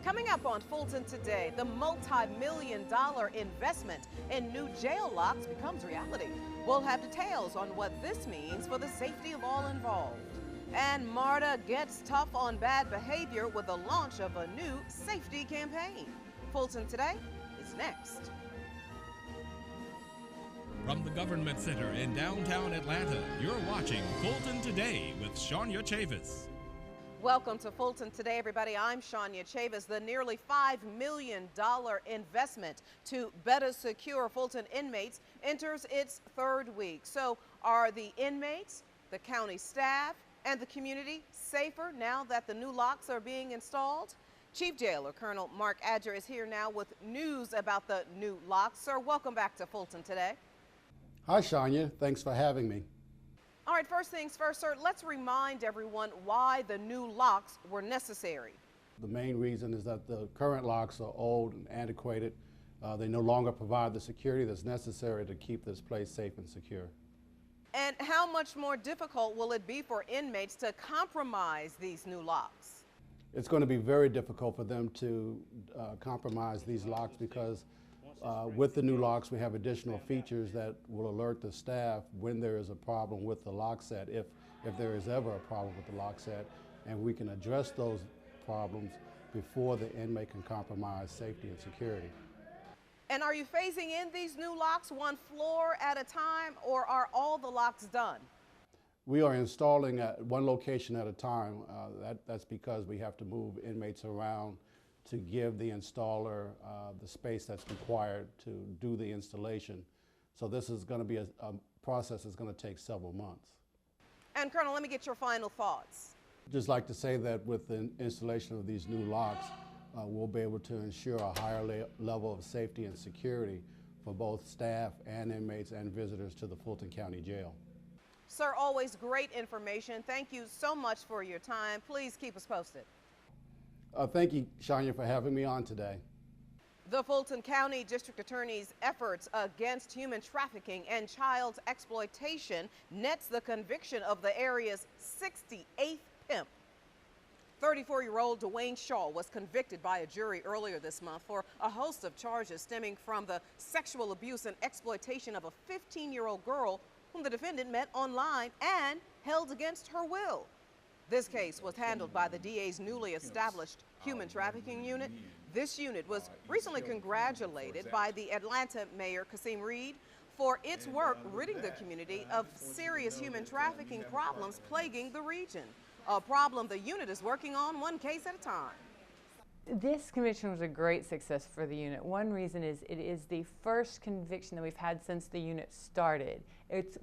Coming up on Fulton today, the multi-million-dollar investment in new jail locks becomes reality. We'll have details on what this means for the safety of all involved. And MARTA gets tough on bad behavior with the launch of a new safety campaign. Fulton Today is next. From the Government Center in downtown Atlanta, you're watching Fulton Today with Shania Chavis. Welcome to Fulton Today, everybody. I'm Shania Chavis. The nearly $5 million investment to better secure Fulton inmates enters its third week. So are the inmates, the county staff, and the community safer now that the new locks are being installed? Chief Jailer Colonel Mark Adger is here now with news about the new locks. Sir, welcome back to Fulton Today. Hi, Shania. Thanks for having me. All right, first things first, sir, let's remind everyone why the new locks were necessary. The main reason is that the current locks are old and antiquated. They no longer provide the security that's necessary to keep this place safe and secure. And how much more difficult will it be for inmates to compromise these new locks? It's going to be very difficult for them to compromise these locks because with the new locks, we have additional features that will alert the staff when there is a problem with the lock set, if there is ever a problem with the lock set, and we can address those problems before the inmate can compromise safety and security. And are you phasing in these new locks one floor at a time, or are all the locks done? We are installing at one location at a time. That's because we have to move inmates around to give the installer the space that's required to do the installation. So this is going to be a process that's going to take several months. And Colonel, let me get your final thoughts. Just like to say that with the installation of these new locks, we'll be able to ensure a higher level of safety and security for both staff and inmates and visitors to the Fulton County Jail. Sir, always great information. Thank you so much for your time. Please keep us posted. Thank you, Shania, for having me on today. The Fulton County District Attorney's efforts against human trafficking and child exploitation nets the conviction of the area's 68th pimp. 34-year-old Dwayne Shaw was convicted by a jury earlier this month for a host of charges stemming from the sexual abuse and exploitation of a 15-year-old girl whom the defendant met online and held against her will. This case was handled by the DA's newly established Human Trafficking Unit. This unit was recently congratulated by the Atlanta Mayor Kasim Reed for its work ridding the community of serious human trafficking problems plaguing the region, a problem the unit is working on one case at a time. This conviction was a great success for the unit. One reason is it is the first conviction that we've had since the unit started. It's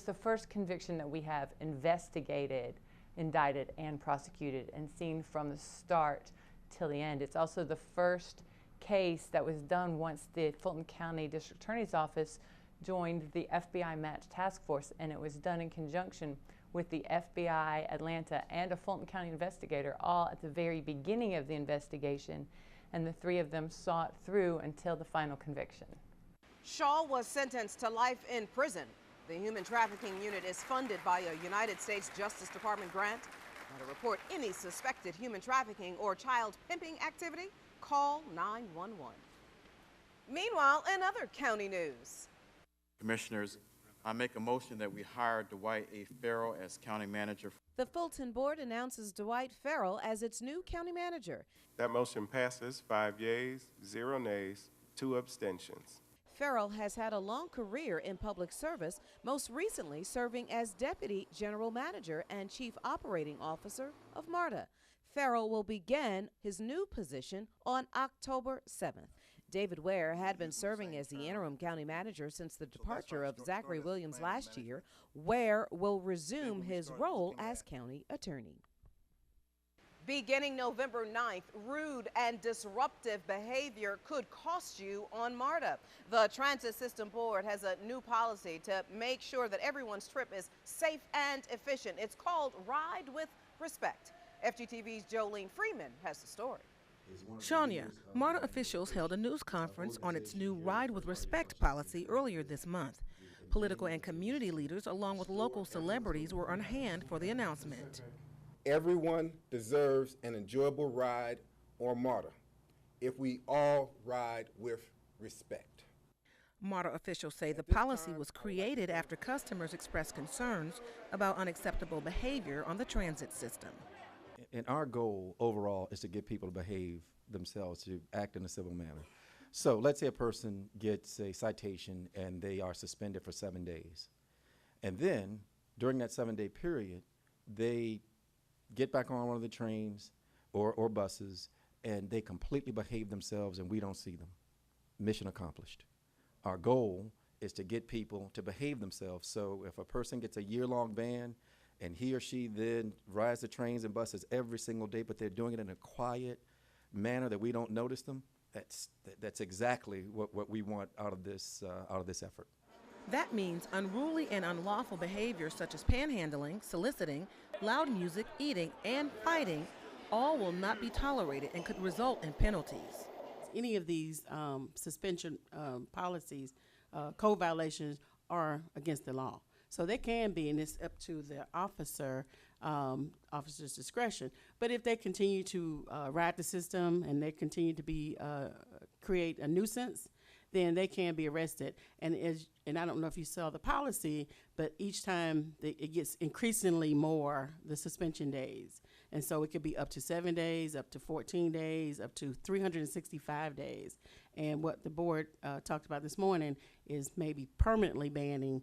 the first conviction that we have investigated, indicted, and prosecuted and seen from the start till the end. It's also the first case that was done once the Fulton County District Attorney's Office joined the FBI Match Task Force, and it was done in conjunction with the FBI Atlanta and a Fulton County investigator, all at the very beginning of the investigation, and the three of them saw it through until the final conviction. Shaw was sentenced to life in prison. The Human Trafficking Unit is funded by a United States Justice Department grant. Now, to report any suspected human trafficking or child pimping activity, call 911. Meanwhile, in other county news. Commissioners, I make a motion that we hire Dwight A. Farrell as county manager. The Fulton Board announces Dwight Farrell as its new county manager. That motion passes 5 yeas, 0 nays, 2 abstentions. Farrell has had a long career in public service, most recently serving as Deputy General Manager and Chief Operating Officer of MARTA. Farrell will begin his new position on October 7th. David Ware had been serving as the interim county manager since the departure of Zachary Williams last year. Ware will resume his role as county attorney. Beginning November 9th, rude and disruptive behavior could cost you on MARTA. The Transit System Board has a new policy to make sure that everyone's trip is safe and efficient. It's called Ride with Respect. FGTV's Jolene Freeman has the story. Shania, MARTA officials held a news conference on its new Ride with Respect policy earlier this month. Political and community leaders, along with local celebrities, were on hand for the announcement. Everyone deserves an enjoyable ride or MARTA if we all ride with respect. MARTA officials say the policy was created after customers expressed concerns about unacceptable behavior on the transit system. And our goal overall is to get people to behave themselves, to act in a civil manner. So let's say a person gets a citation and they are suspended for 7 days. And then during that 7-day period, they get back on one of the trains or buses and they completely behave themselves and we don't see them. Mission accomplished. Our goal is to get people to behave themselves. So if a person gets a year-long ban and he or she then rides the trains and buses every single day, but they're doing it in a quiet manner that we don't notice them, that's exactly what we want out of this effort. That means unruly and unlawful behavior such as panhandling, soliciting, loud music, eating, and fighting all will not be tolerated and could result in penalties. Any of these suspension policies, code violations are against the law. So they can be, and it's up to the officer's discretion. But if they continue to ride the system and they continue to be create a nuisance, then they can be arrested. And I don't know if you saw the policy, but each time it gets increasingly more, the suspension days. And so it could be up to 7 days, up to 14 days, up to 365 days. And what the board talked about this morning is maybe permanently banning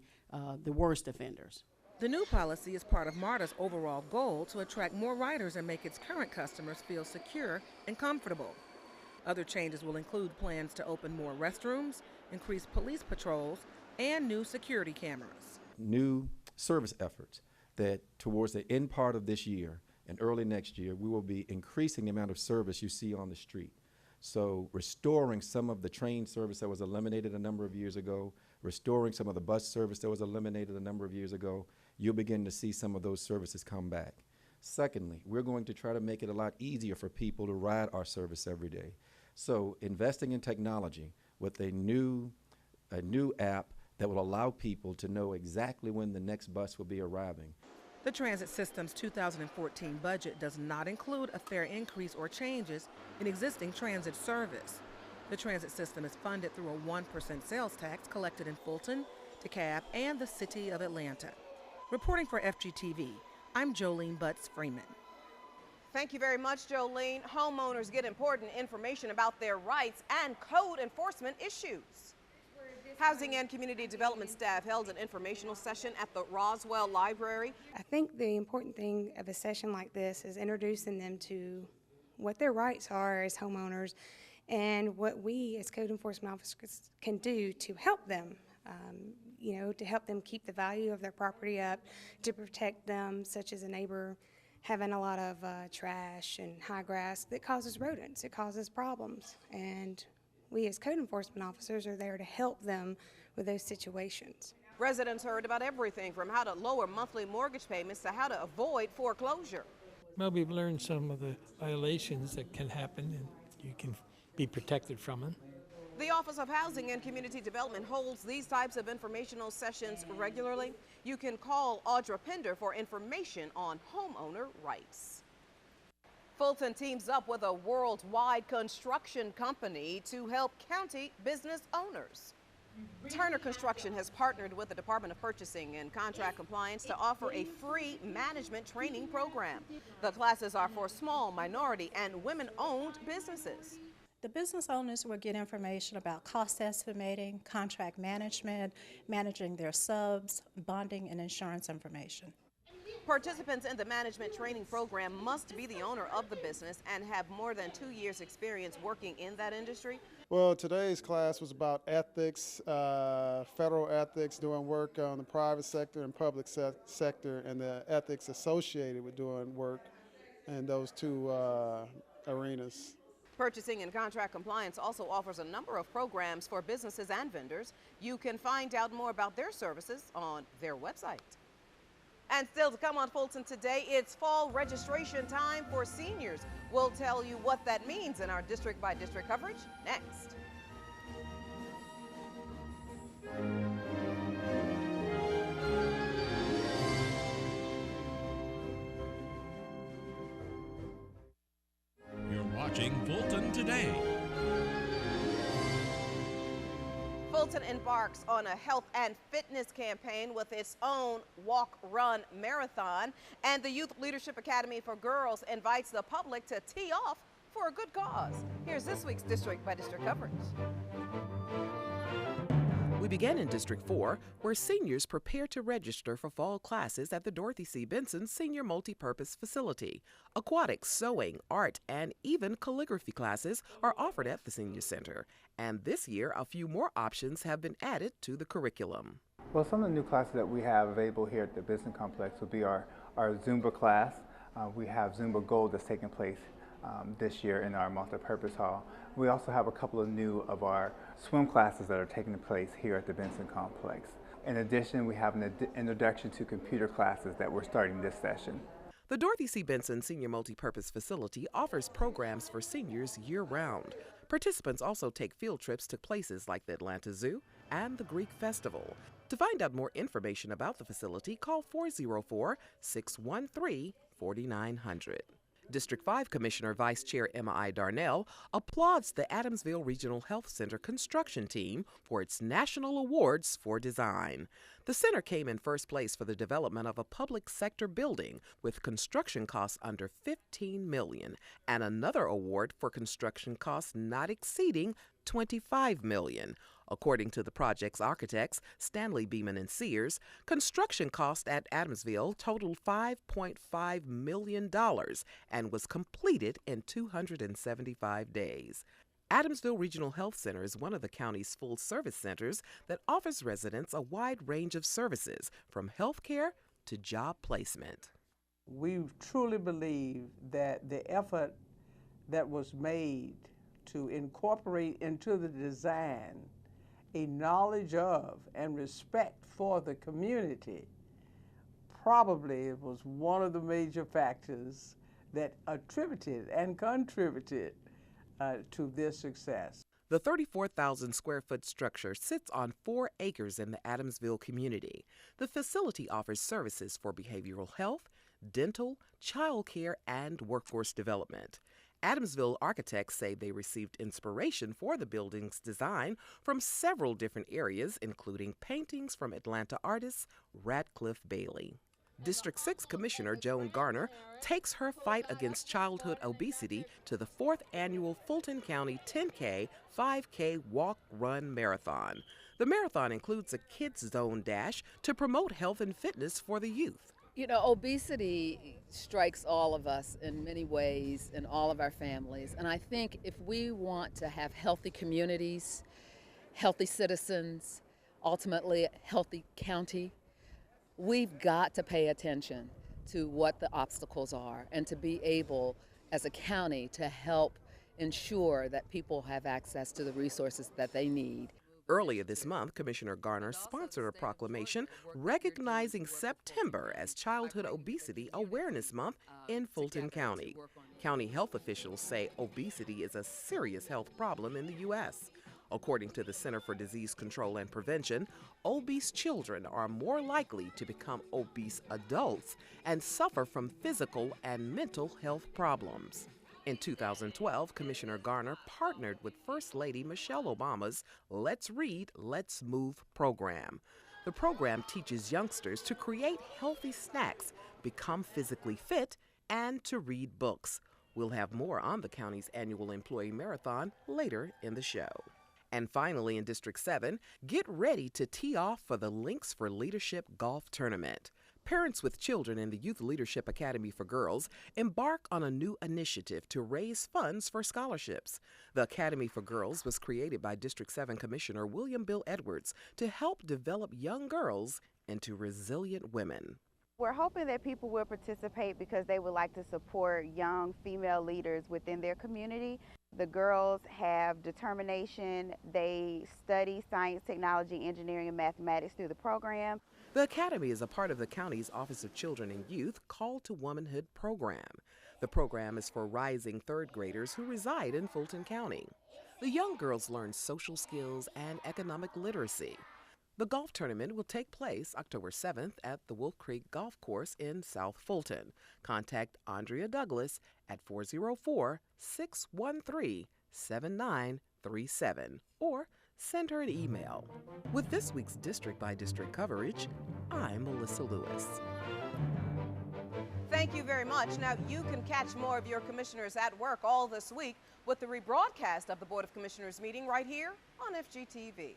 the worst offenders. The new policy is part of MARTA's overall goal to attract more riders and make its current customers feel secure and comfortable. Other changes will include plans to open more restrooms, increase police patrols, and new security cameras. New service efforts that towards the end part of this year and early next year, we will be increasing the amount of service you see on the street. So restoring some of the train service that was eliminated a number of years ago, restoring some of the bus service that was eliminated a number of years ago, you'll begin to see some of those services come back. Secondly, we're going to try to make it a lot easier for people to ride our service every day. So investing in technology with a new app that will allow people to know exactly when the next bus will be arriving. The transit system's 2014 budget does not include a fare increase or changes in existing transit service. The transit system is funded through a 1% sales tax collected in Fulton, DeKalb, and the City of Atlanta. Reporting for FGTV, I'm Jolene Butts-Freeman. Thank you very much, Jolene. Homeowners get important information about their rights and code enforcement issues. Housing and Community Development staff held an informational session at the Roswell Library. I think the important thing of a session like this is introducing them to what their rights are as homeowners and what we as code enforcement officers can do to help them, to help them keep the value of their property up, to protect them, such as a neighbor having a lot of trash and high grass that causes rodents, it causes problems. And we as code enforcement officers are there to help them with those situations. Residents heard about everything from how to lower monthly mortgage payments to how to avoid foreclosure. Well, we've learned some of the violations that can happen and you can be protected from them. The Office of Housing and Community Development holds these types of informational sessions regularly. You can call Audra Pender for information on homeowner rights. Fulton teams up with a worldwide construction company to help county business owners. Turner Construction has partnered with the Department of Purchasing and Contract Compliance to offer a free management training program. The classes are for small, minority, and women-owned businesses. The business owners will get information about cost estimating, contract management, managing their subs, bonding, and insurance information. Participants in the management training program must be the owner of the business and have more than 2 years experience working in that industry. Well, today's class was about ethics, federal ethics, doing work on the private sector and public sector, and the ethics associated with doing work in those two arenas. Purchasing and Contract Compliance also offers a number of programs for businesses and vendors. You can find out more about their services on their website. And still to come on Fulton Today, it's fall registration time for seniors. We'll tell you what that means in our district-by-district coverage next. You're watching Fulton Today. Fulton embarks on a health and fitness campaign with its own walk-run marathon, and the Youth Leadership Academy for Girls invites the public to tee off for a good cause. Here's this week's District by District coverage. We begin in District 4, where seniors prepare to register for fall classes at the Dorothy C. Benson Senior Multipurpose Facility. Aquatics, sewing, art, and even calligraphy classes are offered at the Senior Center. And this year, a few more options have been added to the curriculum. Well, some of the new classes that we have available here at the Benson Complex will be our Zumba class. We have Zumba Gold that's taking place this year in our multipurpose hall. We also have a couple of new of our swim classes that are taking place here at the Benson Complex. In addition, we have an introduction to computer classes that we're starting this session. The Dorothy C. Benson Senior Multipurpose Facility offers programs for seniors year-round. Participants also take field trips to places like the Atlanta Zoo and the Greek Festival. To find out more information about the facility, call 404-613-4900. District 5 Commissioner Vice Chair Emma I. Darnell applauds the Adamsville Regional Health Center construction team for its national awards for design. The center came in first place for the development of a public sector building with construction costs under $15 million, and another award for construction costs not exceeding $25 million. According to the project's architects, Stanley Beeman and Sears, construction cost at Adamsville totaled $5.5 million and was completed in 275 days. Adamsville Regional Health Center is one of the county's full-service centers that offers residents a wide range of services, from health care to job placement. We truly believe that the effort that was made to incorporate into the design a knowledge of and respect for the community probably was one of the major factors that attributed and contributed to this success. The 34,000 square foot structure sits on 4 acres in the Adamsville community. The facility offers services for behavioral health, dental, child care, and workforce development. Adamsville architects say they received inspiration for the building's design from several different areas, including paintings from Atlanta artist Radcliffe Bailey. District 6 Commissioner Joan Garner takes her fight against childhood obesity to the 4th annual Fulton County 10K, 5K walk-run marathon. The marathon includes a Kids Zone Dash to promote health and fitness for the youth. You know, obesity strikes all of us in many ways, in all of our families. And I think if we want to have healthy communities, healthy citizens, ultimately a healthy county, we've got to pay attention to what the obstacles are and to be able, as a county, to help ensure that people have access to the resources that they need. Earlier this month, Commissioner Garner sponsored a proclamation recognizing September as Childhood Obesity Awareness Month in Fulton County. County health officials say obesity is a serious health problem in the U.S. According to the Center for Disease Control and Prevention, obese children are more likely to become obese adults and suffer from physical and mental health problems. In 2012, Commissioner Garner partnered with First Lady Michelle Obama's Let's Read, Let's Move program. The program teaches youngsters to create healthy snacks, become physically fit, and to read books. We'll have more on the county's annual employee marathon later in the show. And finally, in District 7, get ready to tee off for the Links for Leadership Golf Tournament. Parents with children in the Youth Leadership Academy for Girls embark on a new initiative to raise funds for scholarships. The Academy for Girls was created by District 7 Commissioner William Bill Edwards to help develop young girls into resilient women. We're hoping that people will participate because they would like to support young female leaders within their community. The girls have determination. They study science, technology, engineering, and mathematics through the program. The Academy is a part of the county's Office of Children and Youth Call to Womanhood program. The program is for rising third graders who reside in Fulton County. The young girls learn social skills and economic literacy. The golf tournament will take place October 7th at the Wolf Creek Golf Course in South Fulton. Contact Andrea Douglas at 404-613-7937 or send her an email. With this week's District by District coverage, I'm Melissa Lewis. Thank you very much. Now, you can catch more of your commissioners at work all this week with the rebroadcast of the Board of Commissioners meeting right here on FGTV.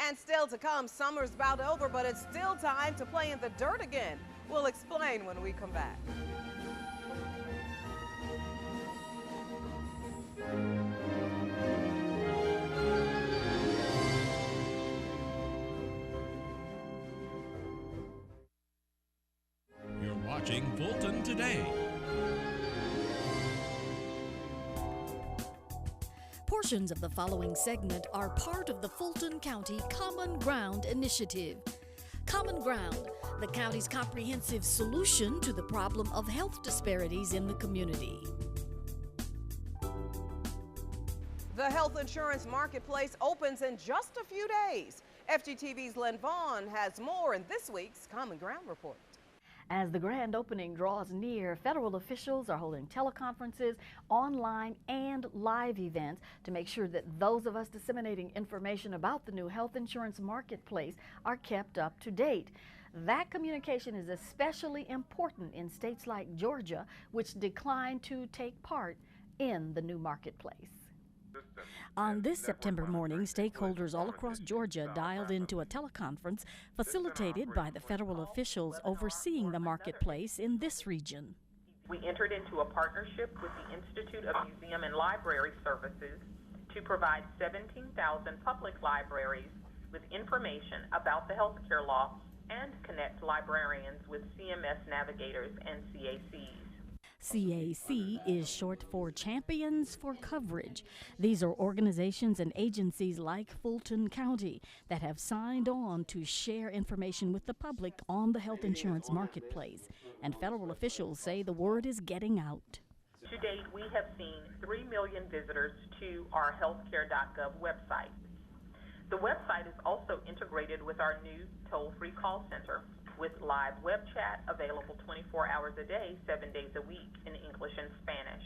And still to come, summer's about over, but it's still time to play in the dirt again. We'll explain when we come back. You're watching Fulton Today. Portions of the following segment are part of the Fulton County Common Ground Initiative. Common Ground, the county's comprehensive solution to the problem of health disparities in the community. The health insurance marketplace opens in just a few days. FGTV's Len Vaughn has more in this week's Common Ground Report. As the grand opening draws near, federal officials are holding teleconferences, online and live events to make sure that those of us disseminating information about the new health insurance marketplace are kept up to date. That communication is especially important in states like Georgia, which declined to take part in the new marketplace. On this September morning, stakeholders all across Georgia dialed into a teleconference facilitated by the federal officials overseeing the marketplace in this region. We entered into a partnership with the Institute of Museum and Library Services to provide 17,000 public libraries with information about the healthcare law and connect librarians with CMS navigators and CACs. CAC is short for Champions for Coverage. These are organizations and agencies like Fulton County that have signed on to share information with the public on the health insurance marketplace. And federal officials say the word is getting out. To date, we have seen 3 million visitors to our healthcare.gov website. The website is also integrated with our new toll-free call center, with live web chat available 24 hours a day, 7 days a week in English and Spanish.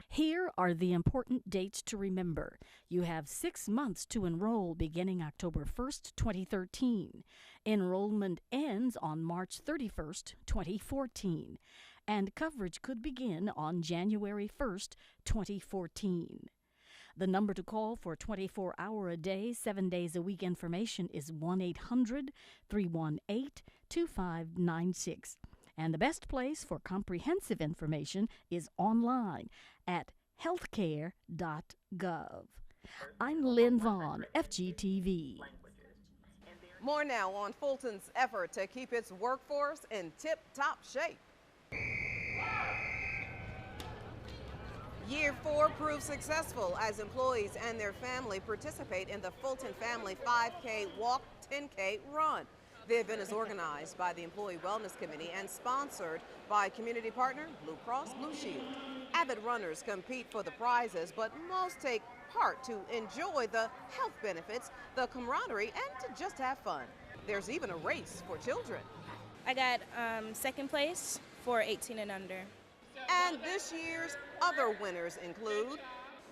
Here are the important dates to remember. You have 6 months to enroll beginning October 1st, 2013. Enrollment ends on March 31st, 2014. And coverage could begin on January 1st, 2014. The number to call for 24-hour-a-day, 7 days a week information is 1-800-318-2596. And the best place for comprehensive information is online at healthcare.gov. I'm Lynn Vaughn, FGTV. More now on Fulton's effort to keep its workforce in tip-top shape. Year 4 proved successful as employees and their family participate in the Fulton Family 5K Walk 10K Run. The event is organized by the Employee Wellness Committee and sponsored by community partner Blue Cross Blue Shield. Avid runners compete for the prizes, but most take part to enjoy the health benefits, the camaraderie, and to just have fun. There's even a race for children. I got second place for 18 and under. And this year's other winners include...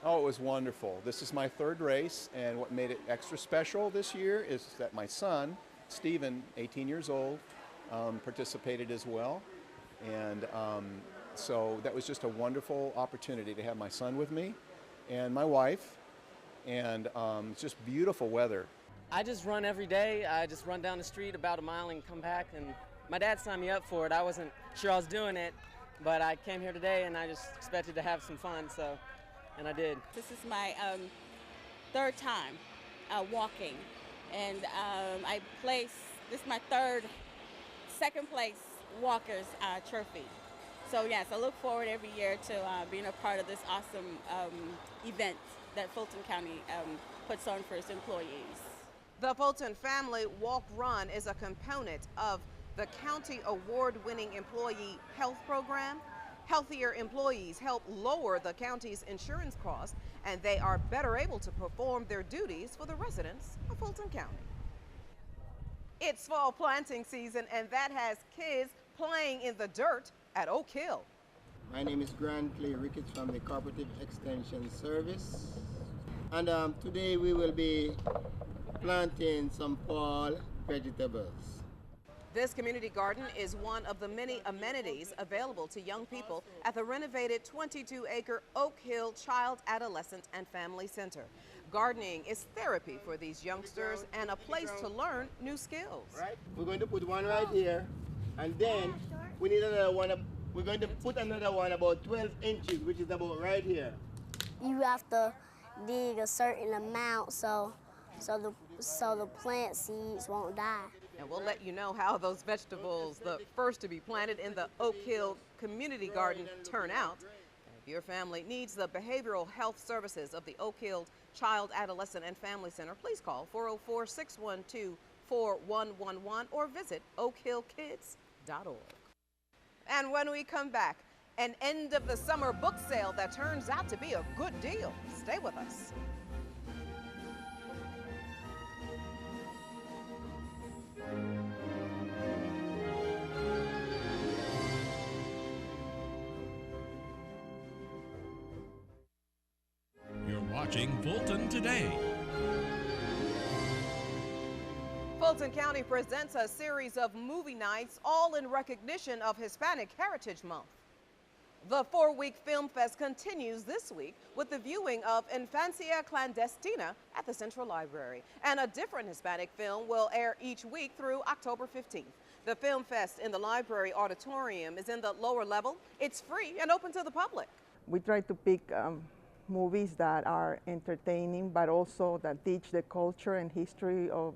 Oh, it was wonderful. This is my third race, and what made it extra special this year is that my son, Stephen, 18 years old, participated as well. And so that was just a wonderful opportunity to have my son with me and my wife, and it's just beautiful weather. I just run every day. I just run down the street about a mile and come back, and my dad signed me up for it. I wasn't sure I was doing it, but I came here today and I just expected to have some fun, and I did. This is my third time walking, and this is my second place walker's trophy. So yes, I look forward every year to being a part of this awesome event that Fulton County puts on for its employees. The Fulton Family Walk Run is a component of the county award-winning employee health program. Healthier employees help lower the county's insurance costs, and they are better able to perform their duties for the residents of Fulton County. It's fall planting season, and that has kids playing in the dirt at Oak Hill. My name is Grant Clay Ricketts from the Cooperative Extension Service. And today we will be planting some fall vegetables. This community garden is one of the many amenities available to young people at the renovated 22-acre Oak Hill Child, Adolescent, and Family Center. Gardening is therapy for these youngsters and a place to learn new skills. Right. We're going to put one right here, and then we need another one. We're going to put another one about 12 inches, which is about right here. You have to dig a certain amount so the plant seeds won't die. And we'll let you know how those vegetables, the first to be planted in the Oak Hill Community Garden, turn out. If your family needs the behavioral health services of the Oak Hill Child, Adolescent, and Family Center, please call 404-612-4111 or visit oakhillkids.org. And when we come back, an end of the summer book sale that turns out to be a good deal. Stay with us. You're watching Fulton Today. Fulton County presents a series of movie nights, all in recognition of Hispanic Heritage Month. The 4-week film fest continues this week with the viewing of Infancia Clandestina at the Central Library. And a different Hispanic film will air each week through October 15th. The film fest in the library auditorium is in the lower level. It's free and open to the public. We try to pick movies that are entertaining, but also that teach the culture and history of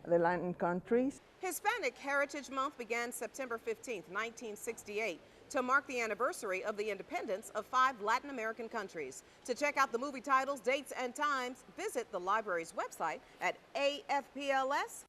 the Latin countries. Hispanic Heritage Month began September 15th, 1968, to mark the anniversary of the independence of 5 Latin American countries. To check out the movie titles, dates, and times, visit the library's website at afpls.org.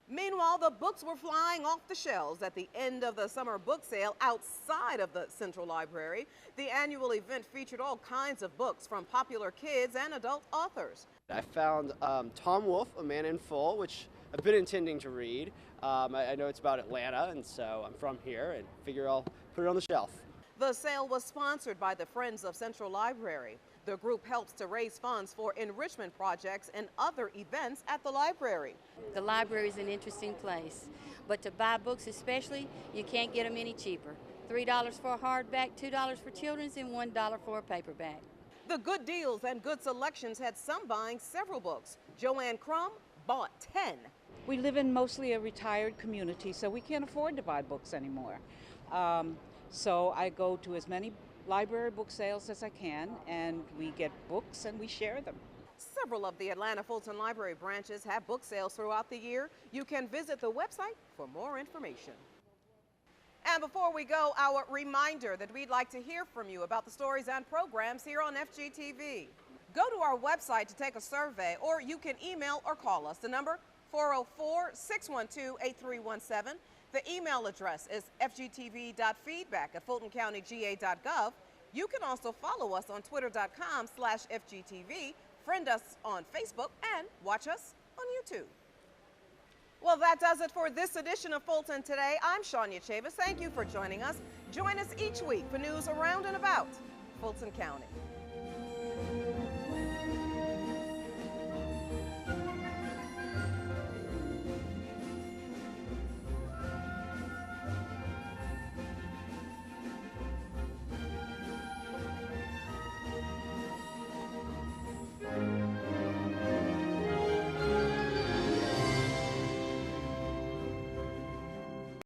Meanwhile, the books were flying off the shelves at the end of the summer book sale outside of the Central Library. The annual event featured all kinds of books from popular kids and adult authors. I found Tom Wolfe, A Man in Full, which I've been intending to read. I know it's about Atlanta, and so I'm from here, and figure I'll put it on the shelf. The sale was sponsored by the Friends of Central Library. The group helps to raise funds for enrichment projects and other events at the library. The library is an interesting place, but to buy books especially, you can't get them any cheaper. $3 for a hardback, $2 for children's, and $1 for a paperback. The good deals and good selections had some buying several books. Joanne Crum bought 10. We live in mostly a retired community, so we can't afford to buy books anymore. So I go to as many library book sales as I can, and we get books and we share them. Several of the Atlanta Fulton Library branches have book sales throughout the year. You can visit the website for more information. And before we go, our reminder that we'd like to hear from you about the stories and programs here on FGTV. Go to our website to take a survey, or you can email or call us. The number 404-612-8317. The email address is fgtv.feedback@fultoncountyga.gov. You can also follow us on twitter.com/FGTV, friend us on Facebook, and watch us on YouTube. Well, that does it for this edition of Fulton Today. I'm Shania Chavis. Thank you for joining us. Join us each week for news around and about Fulton County.